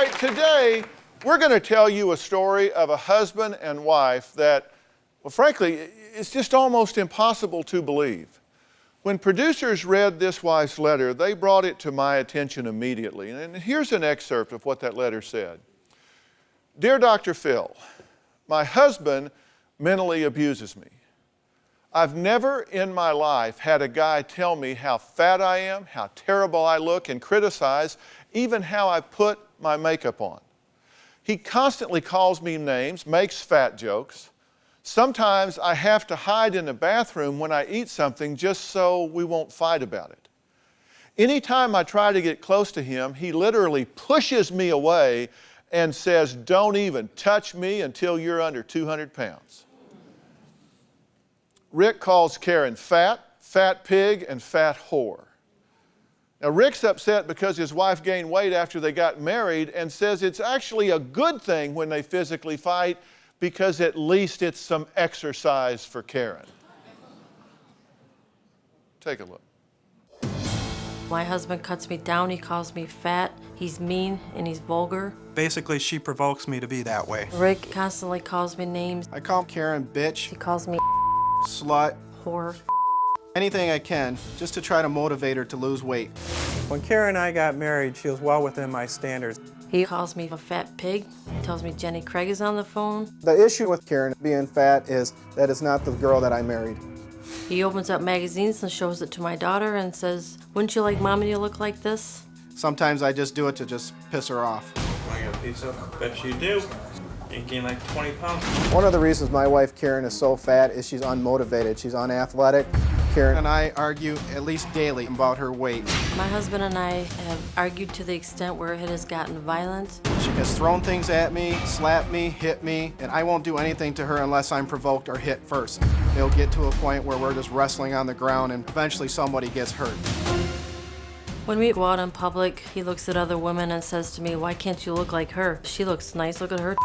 right, today we're going to tell you a story of a husband and wife that, well, frankly, it's just almost impossible to believe. When producers read this wife's letter, they brought it to my attention immediately. And here's an excerpt of what that letter said. Dear Dr. Phil, my husband mentally abuses me. I've never in my life had a guy tell me how fat I am, how terrible I look, and criticize even how I put my makeup on. He constantly calls me names, makes fat jokes. Sometimes I have to hide in the bathroom when I eat something just so we won't fight about it. Anytime I try to get close to him, he literally pushes me away and says, "Don't even touch me until you're under 200 pounds. Rick calls Karen fat, fat pig, and fat whore. Now, Rick's upset because his wife gained weight after they got married and says it's actually a good thing when they physically fight because at least it's some exercise for Karen. Take a look. My husband cuts me down, he calls me fat, he's mean, and he's vulgar. Basically, she provokes me to be that way. Rick constantly calls me names. I call Karen bitch, He calls me slut, whore. anything I can, just to try to motivate her to lose weight. When Karen and I got married, she was well within my standards. He calls me a fat pig. He tells me Jenny Craig is on the phone. The issue with Karen being fat is that it's not the girl that I married. He opens up magazines and shows it to my daughter and says, "Wouldn't you like Mommy to look like this?" Sometimes I just do it to just piss her off. Want to get a pizza? Bet you do. You gain like 20 pounds. One of the reasons my wife Karen is so fat is she's unmotivated. She's unathletic. Karen and I argue at least daily about her weight. My husband and I have argued to the extent where it has gotten violent. She has thrown things at me, slapped me, hit me, and I won't do anything to her unless I'm provoked or hit first. It'll get to a point where we're just wrestling on the ground and eventually somebody gets hurt. When we go out in public, he looks at other women and says to me, "Why can't you look like her? She looks nice, look at her."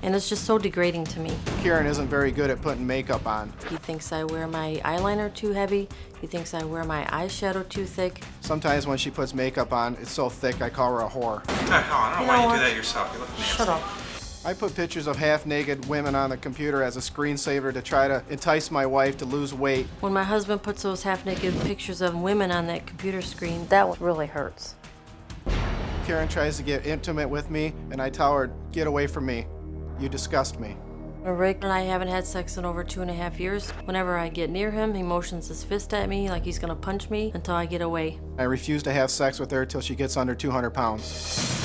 And it's just so degrading to me. Karen isn't very good at putting makeup on. He thinks I wear my eyeliner too heavy. He thinks I wear my eyeshadow too thick. Sometimes when she puts makeup on, it's so thick I call her a whore. What the hell? I don't know why you do that yourself. You look nasty. Shut up. I put pictures of half-naked women on the computer as a screensaver to try to entice my wife to lose weight. When my husband puts those half-naked pictures of women on that computer screen, that one really hurts. Karen tries to get intimate with me, and I tell her, "Get away from me. You disgust me." Rick and I haven't had sex in over 2.5 years. Whenever I get near him, he motions his fist at me like he's gonna punch me until I get away. I refuse to have sex with her till she gets under 200 pounds.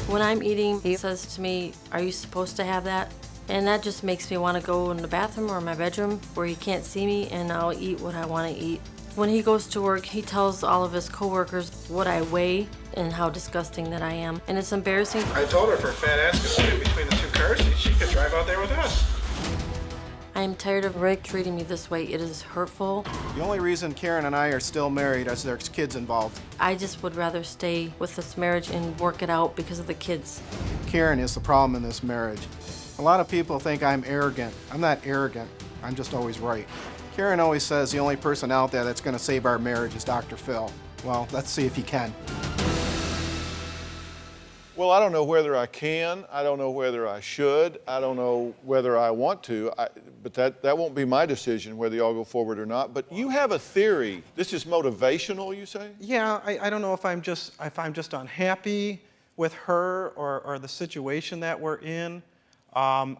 When I'm eating, he says to me, "Are you supposed to have that?" And that just makes me want to go in the bathroom or my bedroom where he can't see me, and I'll eat what I want to eat. When he goes to work, he tells all of his coworkers what I weigh and how disgusting that I am. And it's embarrassing. I told her if her fat ass could sit in between the two car seats, she could drive out there with us. I am tired of Rick treating me this way. It is hurtful. The only reason Karen and I are still married is there's kids involved. I just would rather stay with this marriage and work it out because of the kids. Karen is the problem in this marriage. A lot of people think I'm arrogant. I'm not arrogant. I'm just always right. Karen always says the only person out there that's going to save our marriage is Dr. Phil. Well, let's see if he can. Well, I don't know whether I can. I don't know whether I should. I don't know whether I want to. But that won't be my decision whether y'all go forward or not. But you have a theory. This is motivational, you say? Yeah, I don't know if I'm just unhappy with her or the situation that we're in. I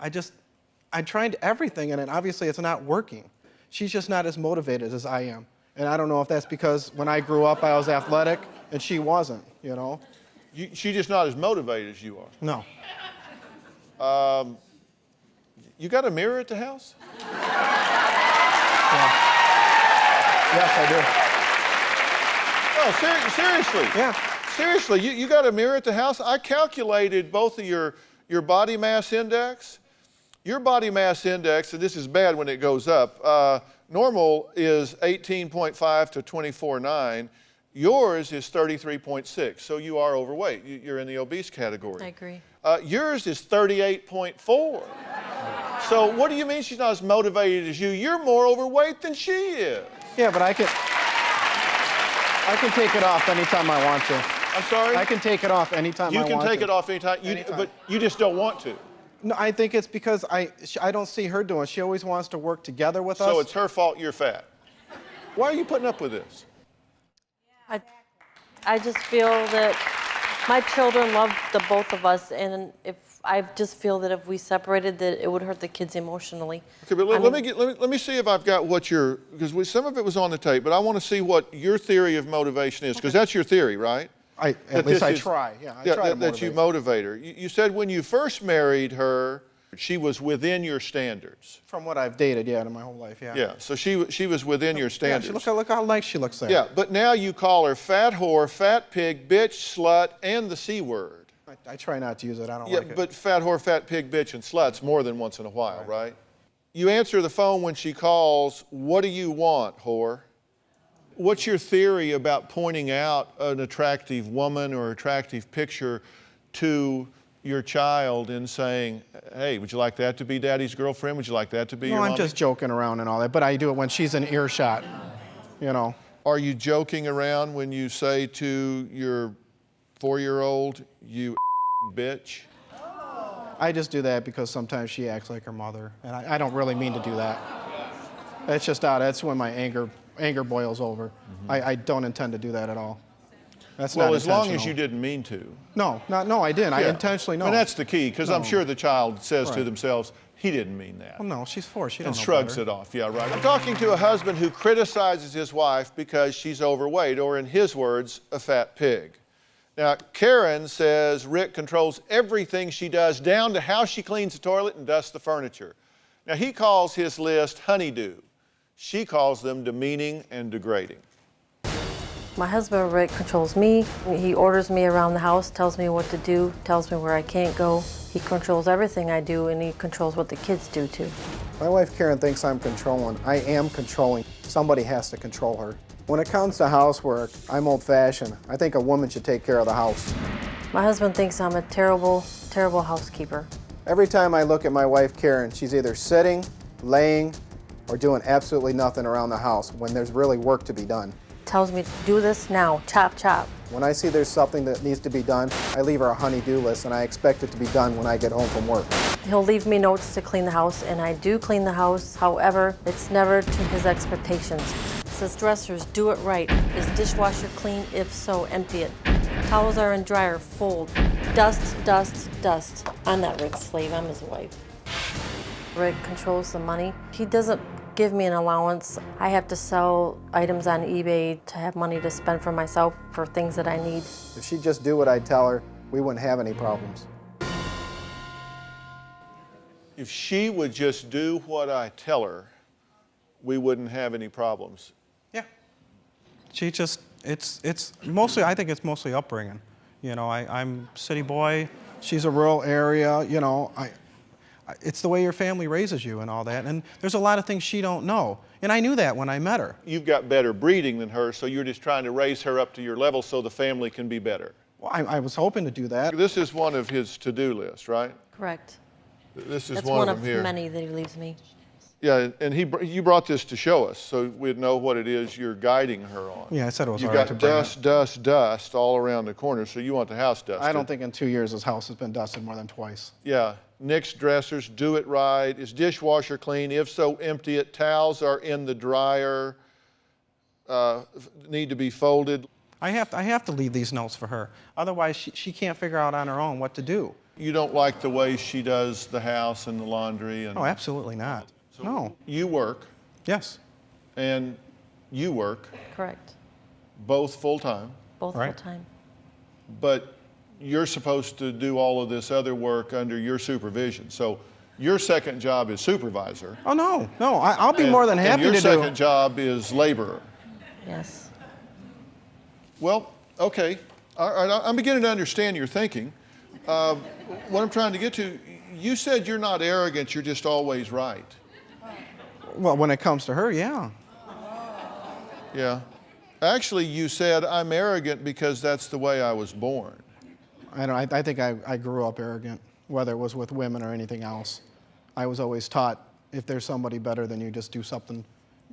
tried everything, and obviously it's not working. She's just not as motivated as I am. And I don't know if that's because when I grew up I was athletic and she wasn't, you know? She's just not as motivated as you are. No. You got a mirror at the house? Yeah. Yes, I Oh, seriously? do. Yeah. Seriously, you got a mirror at the house? I calculated both of your body mass index. Your body mass index, and this is bad when it goes up, normal is 18.5 to 24.9. Yours is 33.6, so you are overweight. You're in the obese category. I agree. Yours is 38.4. So what do you mean she's not as motivated as you? You're more overweight than she is. Yeah, but I can take it off anytime I want to. I'm sorry? I can take it off anytime I You want to. can take it off anytime, but you just don't want to. No, I think it's because I don't see her doing it. She always wants to work together with us. So it's her fault you're fat. Why are you putting up with this? I just feel that my children love the both of us, and I just feel that if we separated, that it would hurt the kids emotionally. Okay, but let me see if I've got what your, because some of it was on the tape, but I want to see what your theory of motivation is, because that's your theory, right? At least I try. Yeah, I try to that you motivate her. You said when you first married her, she was within your standards. From what I've dated, in my whole life, yeah. Yeah, so she was within your standards. Yeah, look how nice she looks there. Yeah, but now you call her fat whore, fat pig, bitch, slut, and the C word. I try not to use it. I don't Yeah, like it. but fat whore, fat pig, bitch, and sluts more than once in a while, right? You answer the phone when she calls, what do you want, whore? What's your theory about pointing out an attractive woman or attractive picture to your child and saying, hey, would you like that to be daddy's girlfriend? Would you like that to be your I'm mommy? just joking around and all that, but I do it when she's in earshot, you know. Are you joking around when you say to your 4-year-old, you bitch? I just do that because sometimes she acts like her mother, and I don't really mean to do that. That's just out. That's when my anger boils over. I don't intend to do that at all. That's not Well, as long as intentional. you didn't mean to. No, I didn't. I Yeah. intentionally, no. And that's the key, because I'm No. sure the child says to Right. themselves, he didn't mean that. Well, no, she's 4. She don't And know shrugs better. it off. Yeah, right. I'm talking to a husband who criticizes his wife because she's overweight, or in his words, a fat pig. Now, Karen says Rick controls everything she does, down to how she cleans the toilet and dusts the furniture. Now, he calls his list honeydew. She calls them demeaning and degrading. My husband, Rick, controls me. He orders me around the house, tells me what to do, tells me where I can't go. He controls everything I do, and he controls what the kids do, too. My wife Karen thinks I'm controlling. I am controlling. Somebody has to control her. When it comes to housework, I'm old-fashioned. I think a woman should take care of the house. My husband thinks I'm a terrible, terrible housekeeper. Every time I look at my wife Karen, she's either sitting, laying, or doing absolutely nothing around the house when there's really work to be done. Tells me to do this now, chop, chop. When I see there's something that needs to be done, I leave her a honey-do list, and I expect it to be done when I get home from work. He'll leave me notes to clean the house, and I do clean the house. However, it's never to his expectations. Says dressers, do it right. Is dishwasher clean? If so, empty it. Towels are in dryer, fold. Dust, dust, dust. I'm not Rick's slave, I'm his wife. Rick controls the money. He doesn't give me an allowance. I have to sell items on eBay to have money to spend for myself for things that I need. If she'd just do what I tell her, we wouldn't have any problems. If she would just do what I tell her, we wouldn't have any problems. Yeah. She just, it's mostly, I think it's mostly upbringing. You know, I'm city boy. She's a rural area, you know. It's the way your family raises you and all that. And there's a lot of things she don't know. And I knew that when I met her. You've got better breeding than her, so you're just trying to raise her up to your level so the family can be better. Well, I was hoping to do that. This is one of his to-do lists, right? Correct. This is That's one one of them here. many that he leaves me. Yeah, and you brought this to show us, so we'd know what it is you're guiding her on. Yeah, I said it was You've all right to got bring dust, dust, dust all around the corner, so you want the house dusted. I don't think in 2 years this house has been dusted more than twice. Yeah, Nick's dressers, do it right. Is dishwasher clean? If so, empty it. Towels are in the dryer, need to be folded. I have to leave these notes for her. Otherwise, she can't figure out on her own what to do. You don't like the way she does the house and the laundry? And Oh, absolutely not. No. You work, Yes. and you work, Correct. both full-time, Both Right. full-time. but you're supposed to do all of this other work under your supervision. So your second job is supervisor. Oh, no. I'll be more than happy and to your do. second job is laborer. Yes. Well, okay. All right, I'm beginning to understand your thinking. What I'm trying to get to, you said you're not arrogant, you're just always right. Well, when it comes to her, yeah. Yeah. Actually, you said I'm arrogant because that's the way I was born. I think I grew up arrogant, whether it was with women or anything else. I was always taught if there's somebody better than you, just do something,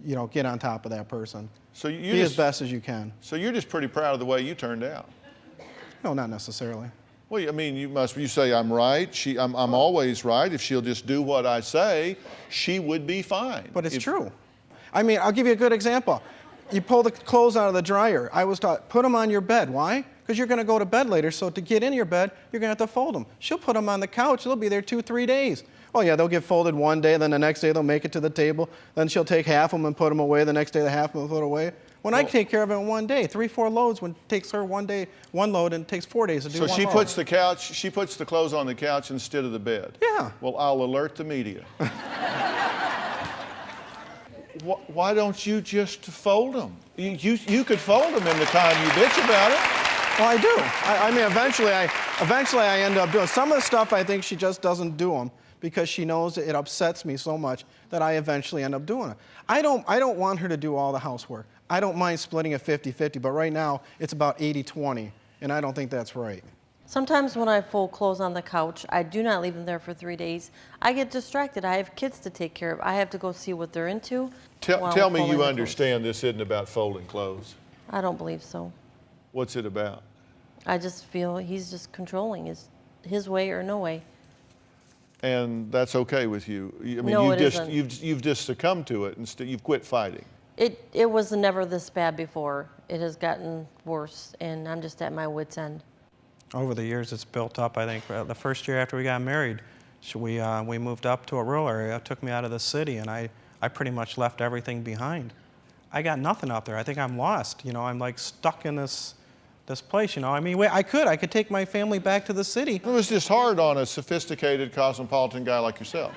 you know, get on top of that person. So Be as best as you can. So you're just pretty proud of the way you turned out. No, not necessarily. Well, I mean, you say I'm right. I'm always right. If she'll just do what I say, she would be fine. But it's true. I mean, I'll give you a good example. You pull the clothes out of the dryer. I was taught, put them on your bed. Why? Because you're going to go to bed later, so to get in your bed, you're going to have to fold them. She'll put them on the couch. They'll be there 2-3 days. Oh, yeah, they'll get folded one day, then the next day they'll make it to the table. Then she'll take half of them and put them away. The next day, the half of them put away. When I take care of it in one day, 3-4 loads, when it takes her one load, and it takes 4 days to do one load. So she puts the clothes on the couch instead of the bed? Yeah. Well, I'll alert the media. Why don't you just fold them? You could fold them in the time you bitch about it. Well, I do. I mean, eventually I end up doing some of the stuff. I think she just doesn't do them because she knows it upsets me so much that I eventually end up doing it. I don't want her to do all the housework. I don't mind splitting it 50-50, but right now it's about 80-20, and I don't think that's right. Sometimes when I fold clothes on the couch, I do not leave them there for 3 days. I get distracted. I have kids to take care of. I have to go see what they're into. Tell me you understand this isn't about folding clothes. I don't believe so. What's it about? I just feel he's just controlling his way or no way. And that's okay with you? I mean, No, it isn't. You've just succumbed to it. You've quit fighting. It was never this bad before. It has gotten worse, and I'm just at my wit's end. Over the years, it's built up. I think the first year after we got married, we moved up to a rural area. It took me out of the city, and I pretty much left everything behind. I got nothing out there. I think I'm lost. I'm like stuck in this place. I mean, I could take my family back to the city. It was just hard on a sophisticated, cosmopolitan guy like yourself.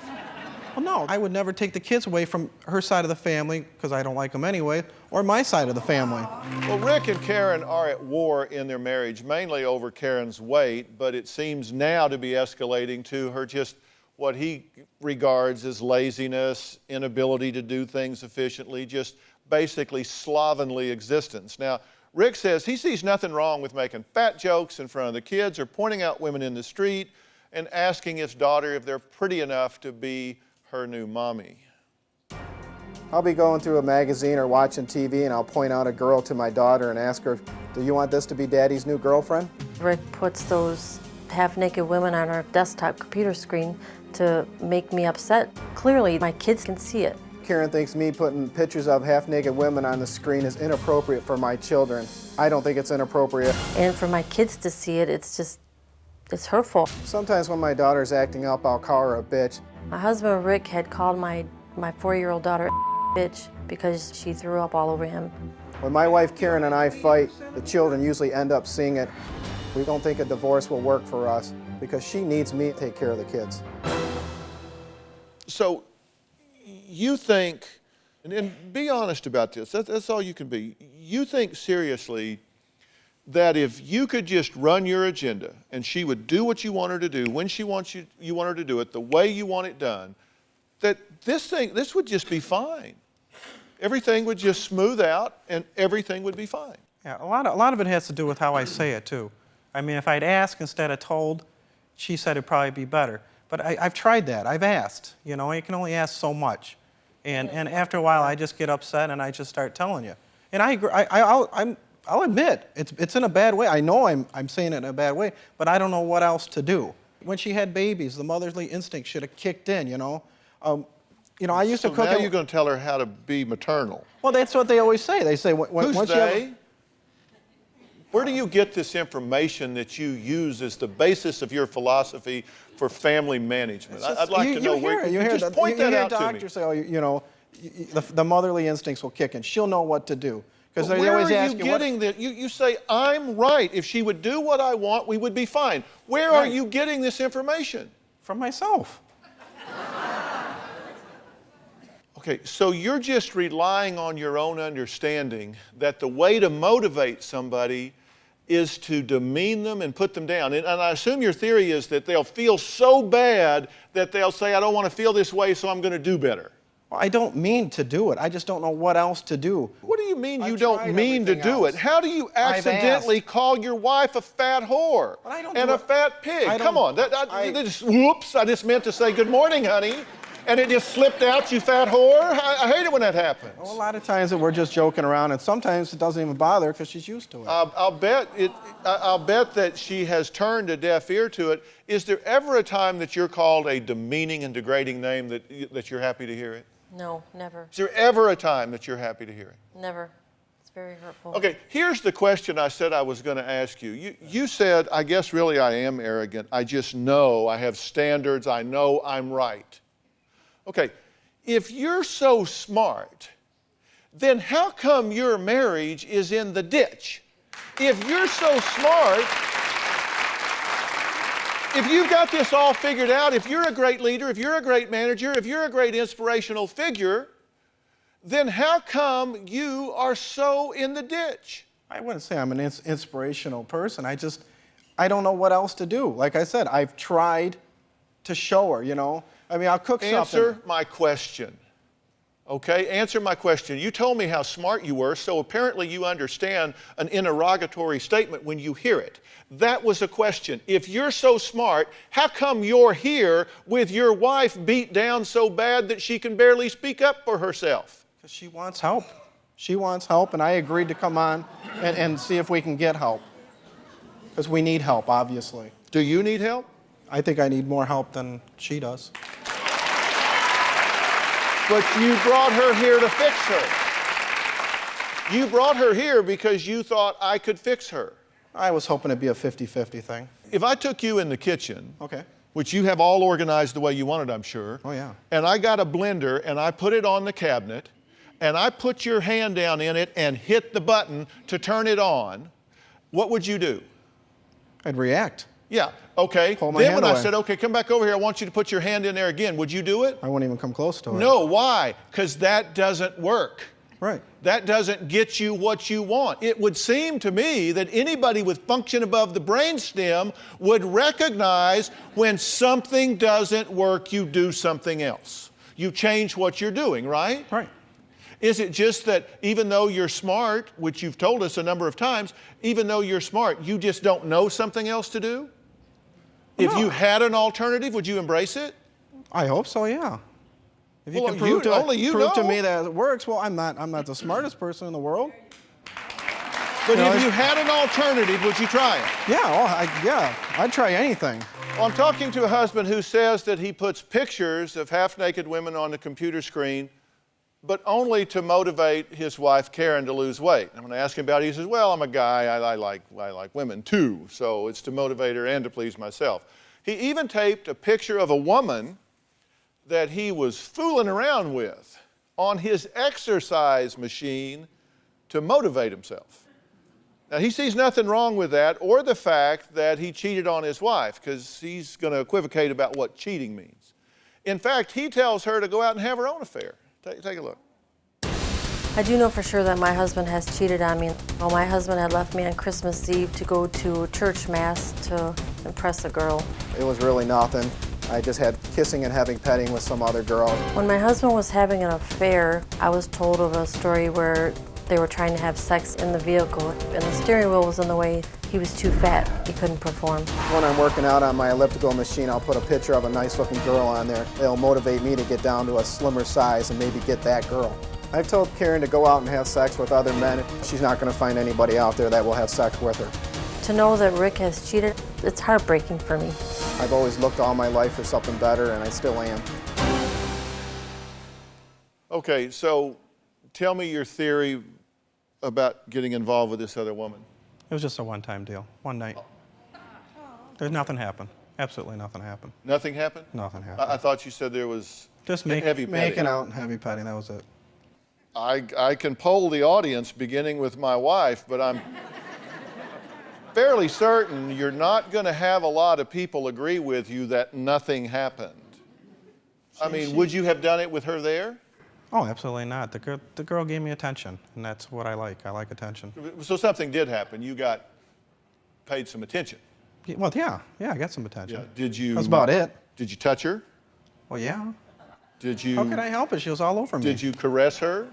Well, no, I would never take the kids away from her side of the family, because I don't like them anyway, or my side of the family. Well, Rick and Karen are at war in their marriage, mainly over Karen's weight, but it seems now to be escalating to her just what he regards as laziness, inability to do things efficiently, just basically slovenly existence. Now, Rick says he sees nothing wrong with making fat jokes in front of the kids or pointing out women in the street and asking his daughter if they're pretty enough to be her new mommy. I'll be going through a magazine or watching TV and I'll point out a girl to my daughter and ask her, do you want this to be Daddy's new girlfriend? Rick puts those half-naked women on our desktop computer screen to make me upset. Clearly, my kids can see it. Karen thinks me putting pictures of half-naked women on the screen is inappropriate for my children. I don't think it's inappropriate. And for my kids to see it, it's hurtful. Sometimes when my daughter's acting up, I'll call her a bitch. My husband, Rick, had called my 4-year-old daughter bitch because she threw up all over him. When my wife Karen and I fight, the children usually end up seeing it. We don't think a divorce will work for us because she needs me to take care of the kids. So you think, and be honest about this, that's all you can be. You think seriously that if you could just run your agenda and she would do what you want her to do, when she wants you want her to do it, the way you want it done, that this would just be fine. Everything would just smooth out and everything would be fine. Yeah, a lot of it has to do with how I say it too. I mean, if I'd ask instead of told, she said it'd probably be better. But I've tried that. I've asked. You can only ask so much, and after a while, I just get upset and I just start telling you. And I agree. I'll admit it's in a bad way. I know I'm saying it in a bad way, but I don't know what else to do. When she had babies, the motherly instinct should have kicked in. I used to cook. Now you're going to tell her how to be maternal. Well, that's what they always say. They say Who's they? Where do you get this information that you use as the basis of your philosophy for family management? I'd like to know where you just point that out to me. Doctors say, the motherly instincts will kick in. She'll know what to do. Because they always ask you getting that? You say, I'm right. If she would do what I want, we would be fine. Where are you getting this information? From myself. Okay, so you're just relying on your own understanding that the way to motivate somebody is to demean them and put them down. And I assume your theory is that they'll feel so bad that they'll say, I don't want to feel this way, so I'm going to do better. Well, I don't mean to do it. I just don't know what else to do. What do you mean you don't mean to do it? How do you accidentally call your wife a fat whore and a fat pig? Come on. Whoops, I just meant to say good morning, honey. and it just slipped out, you fat whore? I hate it when that happens. Well, a lot of times that we're just joking around, and sometimes it doesn't even bother her because she's used to it. I'll bet that she has turned a deaf ear to it. Is there ever a time that you're called a demeaning and degrading name that you're happy to hear it? No, never. Is there ever a time that you're happy to hear it? Never. It's very hurtful. Okay, here's the question I said I was going to ask you. You said, I guess really I am arrogant. I just know I have standards. I know I'm right. Okay, if you're so smart, then how come your marriage is in the ditch? If you're so smart, if you've got this all figured out, if you're a great leader, if you're a great manager, if you're a great inspirational figure, then how come you are so in the ditch? I wouldn't say I'm an inspirational person. I don't know what else to do. Like I said, I've tried to show her, you know. I mean, I'll cook something. Answer my question. Okay, answer my question. You told me how smart you were, so apparently you understand an interrogatory statement when you hear it. That was a question. If you're so smart, how come you're here with your wife beat down so bad that she can barely speak up for herself? Because she wants help. She wants help, and I agreed to come on and see if we can get help. Because we need help, obviously. Do you need help? I think I need more help than she does. But you brought her here to fix her. You brought her here because you thought I could fix her. I was hoping it'd be a 50-50 thing. If I took you in the kitchen, Okay. which you have all organized the way you wanted, I'm sure. Oh, yeah. And I got a blender and I put it on the cabinet and I put your hand down in it and hit the button to turn it on, what would you do? I'd react. Yeah, okay. Pull my Then hand when I away. said, okay, come back over here, I want you to put your hand in there again, would you do it? I wouldn't even come close to it. No, why? Because that doesn't work. Right. That doesn't get you what you want. It would seem to me that anybody with function above the brainstem would recognize when something doesn't work, you do something else. You change what you're doing, right? Right. Is it just that even though you're smart, which you've told us a number of times, even though you're smart, you just don't know something else to do? If you had an alternative, would you embrace it? I hope so, yeah. If you Well, can prove, only you prove to know. me that it works, well, I'm not the smartest person in the world. But You know, if you had an alternative, would you try it? Yeah, I'd try anything. Well, I'm talking to a husband who says that he puts pictures of half-naked women on the computer screen, but only to motivate his wife, Karen, to lose weight. And when I ask him about it, he says, well, I'm a guy, I like women too, so it's to motivate her and to please myself. He even taped a picture of a woman that he was fooling around with on his exercise machine to motivate himself. Now, he sees nothing wrong with that or the fact that he cheated on his wife, because he's going to equivocate about what cheating means. In fact, he tells her to go out and have her own affair. Take a look. I do know for sure that my husband has cheated on me. Well, my husband had left me on Christmas Eve to go to church mass to impress a girl. It was really nothing. I just had kissing and having petting with some other girl. When my husband was having an affair, I was told of a story where they were trying to have sex in the vehicle and the steering wheel was in the way. He was too fat, he couldn't perform. When I'm working out on my elliptical machine, I'll put a picture of a nice-looking girl on there. It'll motivate me to get down to a slimmer size and maybe get that girl. I've told Karen to go out and have sex with other men. She's not going to find anybody out there that will have sex with her. To know that Rick has cheated, it's heartbreaking for me. I've always looked all my life for something better, and I still am. Okay, so tell me your theory about getting involved with this other woman. It was just a one-time deal, one night. There's nothing happened. Absolutely nothing happened. Nothing happened? Nothing happened. I thought you said there was Just heavy petting. making out and heavy petting, that was it. I can poll the audience beginning with my wife, but I'm fairly certain you're not going to have a lot of people agree with you that nothing happened. I mean, would you have done it with her there? Oh, absolutely not. The girl gave me attention, and that's what I like. I like attention. So something did happen. You got paid some attention. Well, yeah, I got some attention. Yeah. Did you? That's about it. Did you touch her? Well, yeah. Did you? How could I help it? She was all over me. Did you caress her?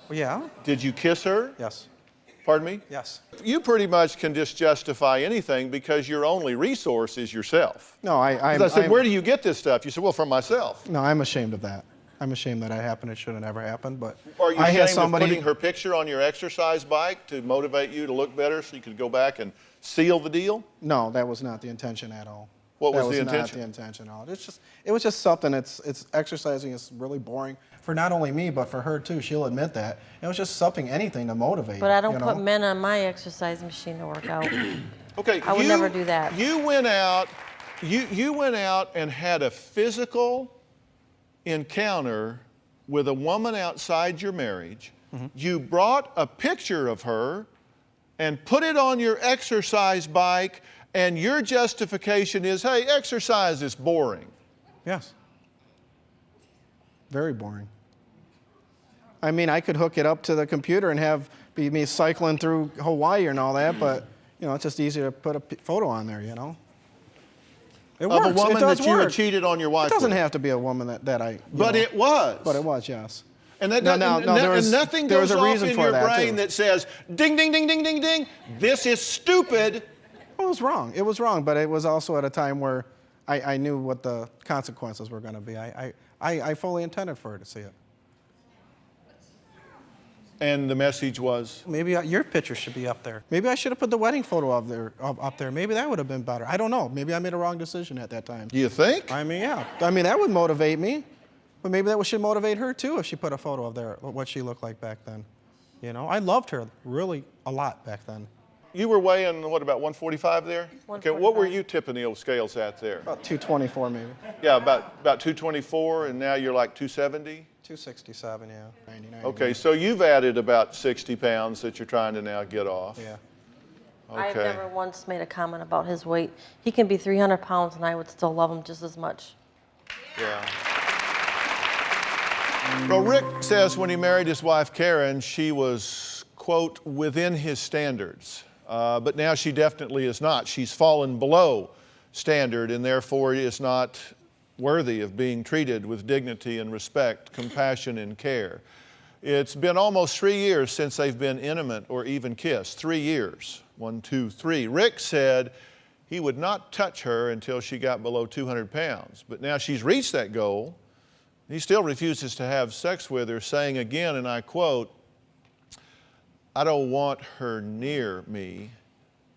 Well, yeah. Did you kiss her? Yes. Pardon me? Yes. You pretty much can just justify anything because your only resource is yourself. No, I said, where do you get this stuff? You said, well, from myself. No, I'm ashamed of that. I'm ashamed that it happened. It should have never happened. But Are you I had ashamed somebody. of putting her picture on your exercise bike to motivate you to look better so you could go back and seal the deal? No, that was not the intention at all. What was that the was intention? Not the intention at all. It was just something. It's exercising is really boring for not only me but for her too. She'll admit that. It was just something, anything to motivate. But I don't you put know? men on my exercise machine to work out. Okay, I would never do that. You went out and had a physical encounter with a woman outside your marriage. Mm-hmm. You brought a picture of her and put it on your exercise bike, and your justification is, hey, exercise is boring. Yes. Very boring. I mean, I could hook it up to the computer and be me cycling through Hawaii and all that, but it's just easier to put a photo on there, It of works. a woman it does that you work. had cheated on your wife It doesn't with. have to be a woman that I. But it was. But it was, yes. And that No, nothing there was goes a off reason in for your that, brain too. that says, ding, ding, ding, ding, ding, ding, this is stupid. It was wrong. It was wrong, but it was also at a time where I knew what the consequences were going to be. I fully intended for her to see it. And the message was? Maybe your picture should be up there. Maybe I should have put the wedding photo up there. Maybe that would have been better. I don't know. Maybe I made a wrong decision at that time. Do you think? I mean, yeah. I mean, that would motivate me. But maybe that should motivate her, too, if she put a photo of what she looked like back then. I loved her really a lot back then. You were weighing, what, about 145 there? Okay, what were 145. you tipping the old scales at there? About 224, maybe. Yeah, about 224, and now you're like 270? 267, yeah. 99. Okay, so you've added about 60 pounds that you're trying to now get off. Yeah. I've Okay. never once made a comment about his weight. He can be 300 pounds and I would still love him just as much. Yeah. Well, Rick says when he married his wife Karen, she was, quote, within his standards. But now she definitely is not. She's fallen below standard and therefore is not worthy of being treated with dignity and respect, compassion and care. It's been almost 3 years since they've been intimate or even kissed. 3 years. 1, 2, 3. Rick said he would not touch her until she got below 200 pounds. But now she's reached that goal. He still refuses to have sex with her, saying again, and I quote, "I don't want her near me."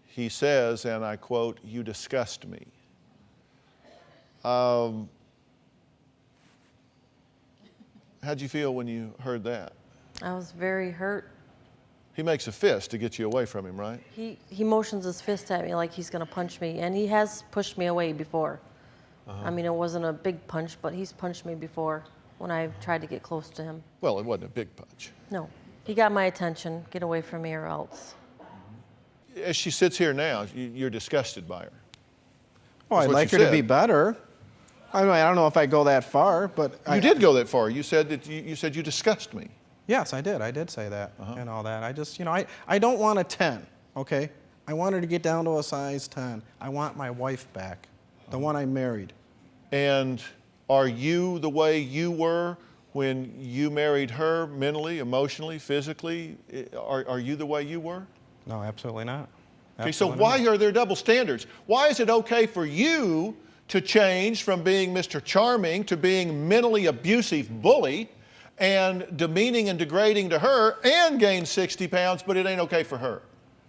He says, and I quote, "You disgust me." How'd you feel when you heard that? I was very hurt. He makes a fist to get you away from him, right? He motions his fist at me like he's going to punch me, and he has pushed me away before. I mean, it wasn't a big punch, but he's punched me before when I've tried to get close to him. Well, it wasn't a big punch. No. He got my attention. Get away from me or else. As she sits here now, you're disgusted by her. Well, That's I'd what like you her to said. be better. I mean, I don't know if I go that far, but You did go that far. You said that you said you disgust me. Yes, I did. I did say that and all that. I just, I don't want a 10, okay? I want her to get down to a size 10. I want my wife back, the one I married. And are you the way you were when you married her, mentally, emotionally, physically? Are you the way you were? No, absolutely not. Okay, so Absolutely why not. are there double standards? Why is it okay for you to change from being Mr. Charming to being mentally abusive bully and demeaning and degrading to her and gain 60 pounds, but it ain't okay for her?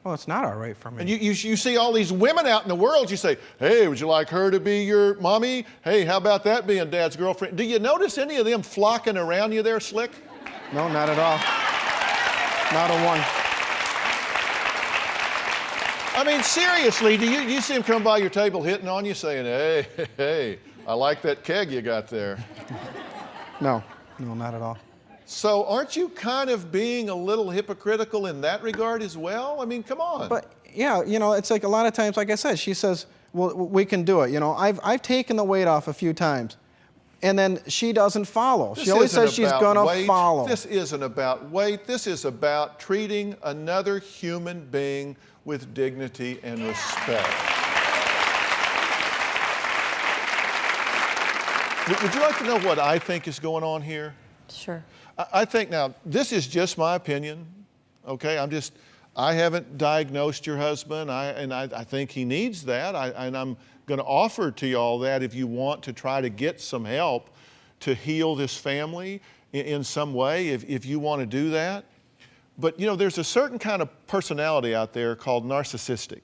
Well, it's not all right for me. And you see all these women out in the world, you say, hey, would you like her to be your mommy? Hey, how about that being dad's girlfriend? Do you notice any of them flocking around you there, Slick? No, not at all. Not a one. I mean, seriously, do you see them come by your table hitting on you saying, hey, I like that keg you got there? No, not at all. So aren't you kind of being a little hypocritical in that regard as well? I mean, come on. But yeah, it's like a lot of times, like I said, she says, well, we can do it. I've taken the weight off a few times, and then she doesn't follow. This She always isn't says she's about gonna weight. follow. This isn't about weight. This is about treating another human being with dignity and respect. Would you like to know what I think is going on here? Sure. I think now, this is just my opinion, okay? I haven't diagnosed your husband, I think he needs that, and I'm going to offer to y'all that if you want to try to get some help to heal this family in some way, if you want to do that. But you know, there's a certain kind of personality out there called narcissistic.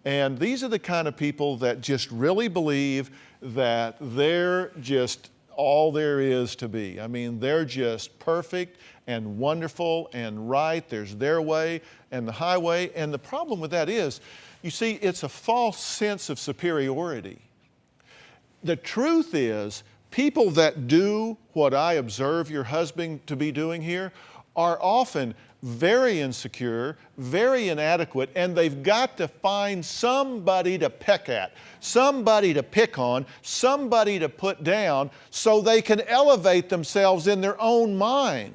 And these are the kind of people that just really believe that they're just all there is to be. I mean, they're just perfect and wonderful and right. There's their way and the highway. And the problem with that is, you see, it's a false sense of superiority. The truth is, people that do what I observe your husband to be doing here are often very insecure, very inadequate, and they've got to find somebody to peck at, somebody to pick on, somebody to put down so they can elevate themselves in their own mind.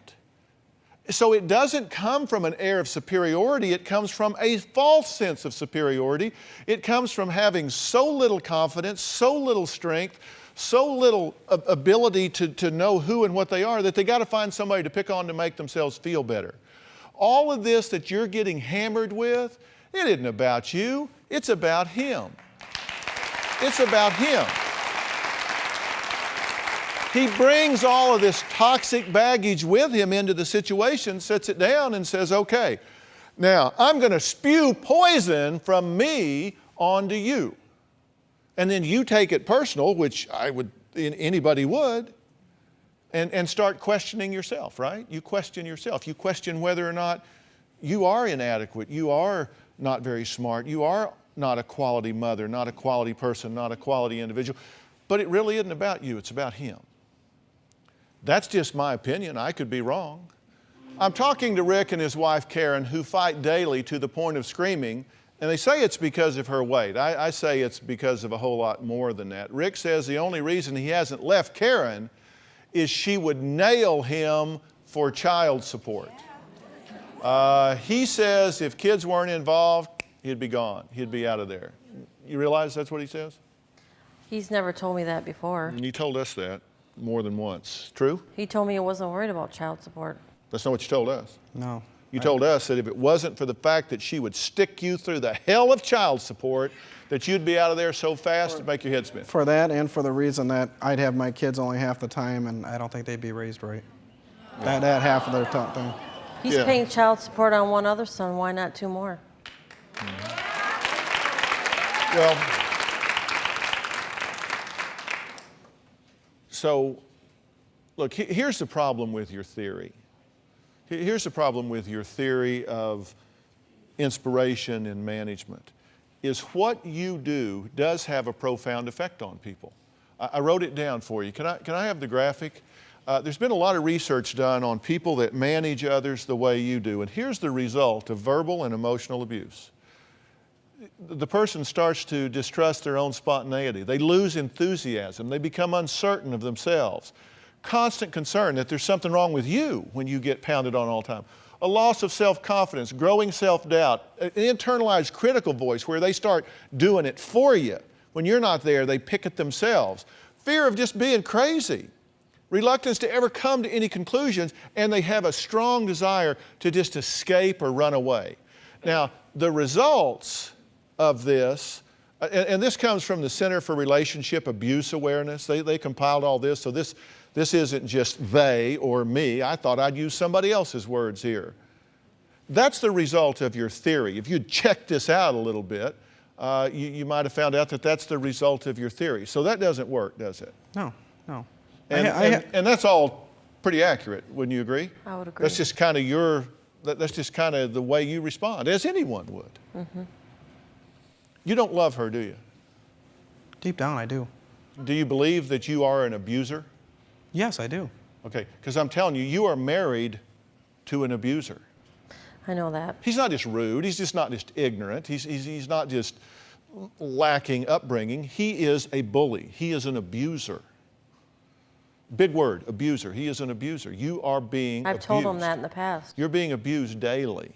So it doesn't come from an air of superiority, it comes from a false sense of superiority. It comes from having so little confidence, so little strength, so little ability to know who and what they are that they got to find somebody to pick on to make themselves feel better. All of this that you're getting hammered with, it isn't about you, it's about him. It's about him. He brings all of this toxic baggage with him into the situation, sets it down and says, okay, now I'm going to spew poison from me onto you. And then you take it personal, which anybody would, and start questioning yourself, right? You question yourself. You question whether or not you are inadequate, you are not very smart, you are not a quality mother, not a quality person, not a quality individual. But it really isn't about you, it's about him. That's just my opinion. I could be wrong. I'm talking to Rick and his wife Karen, who fight daily to the point of screaming, and they say it's because of her weight. I say it's because of a whole lot more than that. Rick says the only reason he hasn't left Karen is she would nail him for child support. He says if kids weren't involved, he'd be gone. He'd be out of there. You realize that's what he says? He's never told me that before. And he told us that more than once. True? He told me he wasn't worried about child support. That's not what you told us. No. You told us that if it wasn't for the fact that she would stick you through the hell of child support, that you'd be out of there so fast it'd make your head spin. For that and for the reason that I'd have my kids only half the time and I don't think they'd be raised right. Yeah. That half of their thing. He's paying child support on one other son. Why not two more? Well, so, look, here's the problem with your theory. Here's the problem with your theory of inspiration and management, is what you do does have a profound effect on people. I wrote it down for you. Can I have the graphic? There's been a lot of research done on people that manage others the way you do, and here's the result of verbal and emotional abuse. The person starts to distrust their own spontaneity. They lose enthusiasm. They become uncertain of themselves. Constant concern that there's something wrong with you when you get pounded on all the time. A loss of self-confidence, growing self-doubt, an internalized critical voice where they start doing it for you. When you're not there, they pick at themselves. Fear of just being crazy. Reluctance to ever come to any conclusions, and they have a strong desire to just escape or run away. Now, the results of this, and this comes from the Center for Relationship Abuse Awareness. They compiled all this, so this isn't just they or me. I thought I'd use somebody else's words here. That's the result of your theory. If you'd checked this out a little bit, you might have found out that that's the result of your theory. So that doesn't work, does it? No. And that's all pretty accurate, wouldn't you agree? I would agree. That's just kind of the way you respond, as anyone would. Mm-hmm. You don't love her, do you? Deep down, I do. Do you believe that you are an abuser? Yes, I do. Okay, because I'm telling you, you are married to an abuser. I know that. He's not just rude. He's just not just ignorant. He's not just lacking upbringing. He is a bully. He is an abuser. Big word, abuser. He is an abuser. You are being abused. I've told him that in the past. You're being abused daily.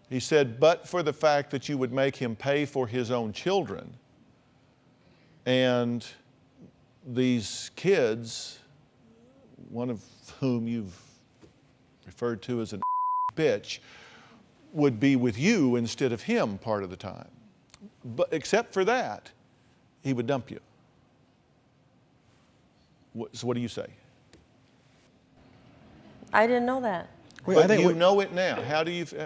He said, but for the fact that you would make him pay for his own children, and these kids, one of whom you've referred to as an bitch would be with you instead of him part of the time. But except for that, he would dump you. So what do you say? I didn't know that. But you know it now.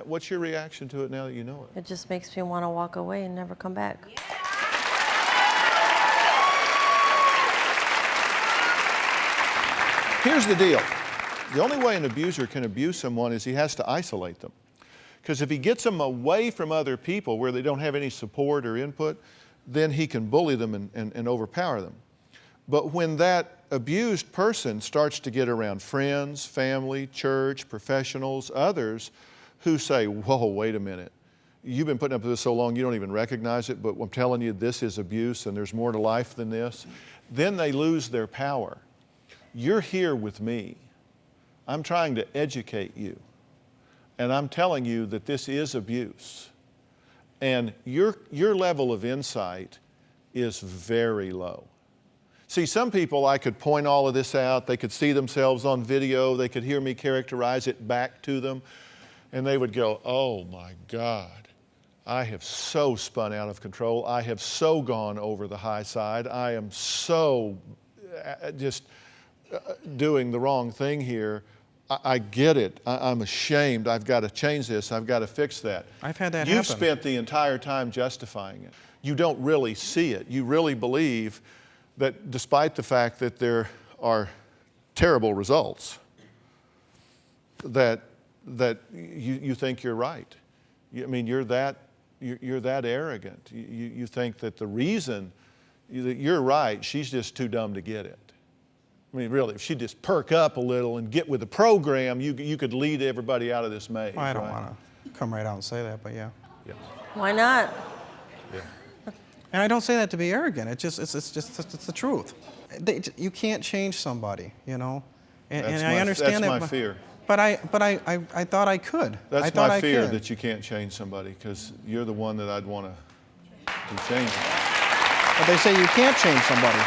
What's your reaction to it now that you know it? It just makes me want to walk away and never come back. Here's the deal. The only way an abuser can abuse someone is he has to isolate them. Because if he gets them away from other people where they don't have any support or input, then he can bully them and overpower them. But when that abused person starts to get around friends, family, church, professionals, others who say, whoa, wait a minute. You've been putting up with this so long you don't even recognize it, but I'm telling you this is abuse and there's more to life than this. Then they lose their power. You're here with me. I'm trying to educate you. And I'm telling you that this is abuse. And your level of insight is very low. See, some people, I could point all of this out. They could see themselves on video. They could hear me characterize it back to them. And they would go, oh my God, I have so spun out of control. I have so gone over the high side. I am so just doing the wrong thing here. I get it. I'm ashamed. I've got to change this. I've got to fix that. I've had that You've happen. spent the entire time justifying it. You don't really see it. You really believe that despite the fact that there are terrible results, that you think you're right. I mean, you're that arrogant. You think that the reason that you're right, she's just too dumb to get it. I mean, really, if she'd just perk up a little and get with the program, you could lead everybody out of this maze. Well, I don't right? want to come right out and say that, but yeah. Yeah. Why not? Yeah. And I don't say that to be arrogant. It's the truth. You can't change somebody, you know. And I understand that's that. my fear. But I thought I could. That's my fear, that you can't change somebody, because you're the one that I'd want to change it. But they say you can't change somebody.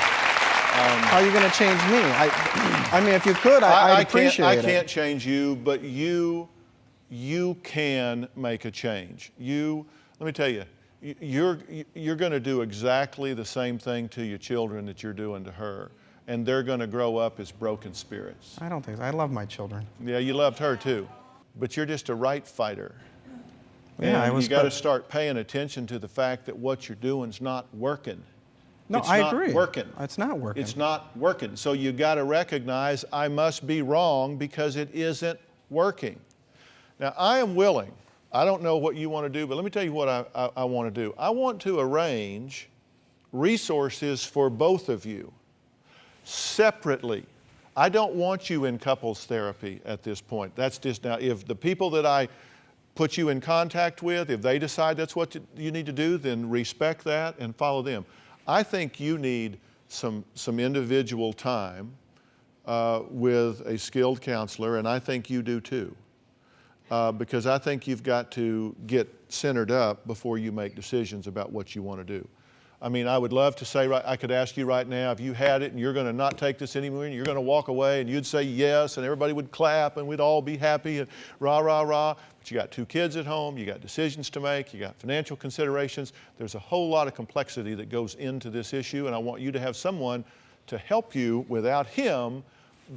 How are you going to change me? I mean, if you could, I'd appreciate it. I can't change you, but you can make a change. Let me tell you, you're going to do exactly the same thing to your children that you're doing to her, and they're going to grow up as broken spirits. I don't think so. I love my children. Yeah, you loved her too, but you're just a right fighter. Yeah, and you got to start paying attention to the fact that what you're doing is not working. No, it's I not agree. Working. It's not working. It's not working. So you got to recognize I must be wrong because it isn't working. Now, I am willing. I don't know what you want to do, but let me tell you what I want to do. I want to arrange resources for both of you separately. I don't want you in couples therapy at this point. That's just now, if the people that I put you in contact with, if they decide that's what you need to do, then respect that and follow them. I think you need some individual time with a skilled counselor, and I think you do too. Because I think you've got to get centered up before you make decisions about what you want to do. I mean, I would love to say, I could ask you right now, if you had it and you're going to not take this anymore and you're going to walk away, and you'd say yes and everybody would clap and we'd all be happy and rah, rah, rah. But you got 2 kids at home, you got decisions to make, you got financial considerations. There's a whole lot of complexity that goes into this issue, and I want you to have someone to help you without him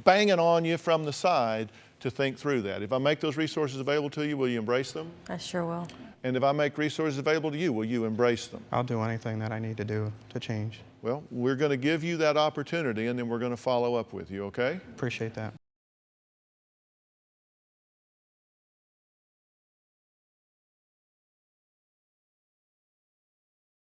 banging on you from the side to think through that. If I make those resources available to you, will you embrace them? I sure will. And if I make resources available to you, will you embrace them? I'll do anything that I need to do to change. Well, we're going to give you that opportunity, and then we're going to follow up with you, okay? Appreciate that.